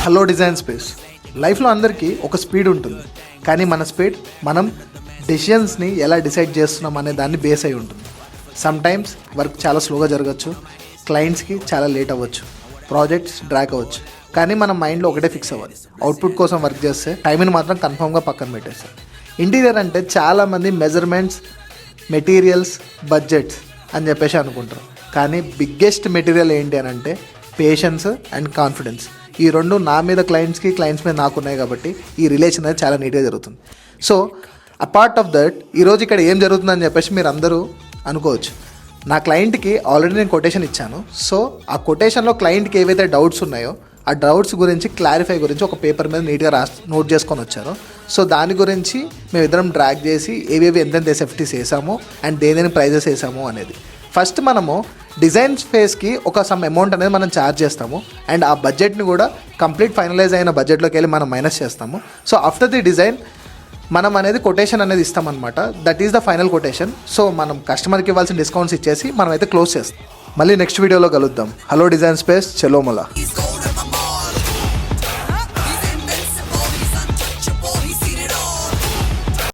Hello design space. లైఫ్లో అందరికీ ఒక స్పీడ్ ఉంటుంది, కానీ మన స్పీడ్ మనం డెసిషన్స్ని ఎలా డిసైడ్ చేస్తున్నాం అనే దాన్ని బేస్ అయి ఉంటుంది. సమ్టైమ్స్ వర్క్ చాలా స్లోగా జరగచ్చు, క్లయింట్స్కి చాలా లేట్ అవ్వచ్చు, ప్రాజెక్ట్స్ డ్రాక్ అవ్వచ్చు. కానీ మన మైండ్లో ఒకటే ఫిక్స్ అవ్వాలి, అవుట్పుట్ కోసం వర్క్ చేస్తే టైంని మాత్రం కన్ఫామ్గా పక్కన పెట్టేస్తారు. ఇంటీరియర్ అంటే చాలామంది మెజర్మెంట్స్, మెటీరియల్స్, బడ్జెట్స్ అని చెప్పేసి అనుకుంటారు. కానీ బిగ్గెస్ట్ మెటీరియల్ ఏంటి అని అంటే పేషెన్స్ అండ్ కాన్ఫిడెన్స్. ఈ రెండు నా మీద క్లయింట్స్ మీద నాకు ఉన్నాయి కాబట్టి ఈ రిలేషన్ అనేది చాలా నీట్గా జరుగుతుంది. సో అపార్ట్ ఆఫ్ దట్, ఈరోజు ఇక్కడ ఏం జరుగుతుందని చెప్పేసి మీరు అందరూ అనుకోవచ్చు. నా క్లయింట్కి ఆల్రెడీ నేను కొటేషన్ ఇచ్చాను. సో ఆ కొటేషన్లో క్లయింట్కి ఏవైతే డౌట్స్ ఉన్నాయో ఆ డౌట్స్ గురించి క్లారిఫై గురించి ఒక పేపర్ మీద నీట్గా నోట్ చేసుకొని వచ్చారు. సో దాని గురించి మేమిద్దరం డ్రాగ్ చేసి ఏవేవి ఎంతెంత ఎస్ఎఫ్టీస్ వేసాము అండ్ దేని ప్రైజెస్ వేసాము అనేది. ఫస్ట్ మనము డిజైన్ ఫేస్కి ఒక సమ్ అమౌంట్ అనేది మనం ఛార్జ్ చేస్తాము అండ్ ఆ బడ్జెట్ని కూడా కంప్లీట్ ఫైనలైజ్ అయిన బడ్జెట్లోకి వెళ్ళి మనం మైనస్ చేస్తాము. సో ఆఫ్టర్ ది డిజైన్ మనం అనేది కొటేషన్ అనేది ఇస్తామన్నమాట. That is the final quotation. So మనం కస్టమర్కి ఇవ్వాల్సిన డిస్కౌంట్స్ ఇచ్చేసి మనం అయితే క్లోజ్ చేస్తాం. మళ్ళీ నెక్స్ట్ వీడియోలో కలుద్దాం. హలో డిజైన్ స్పేస్, చలో మలా.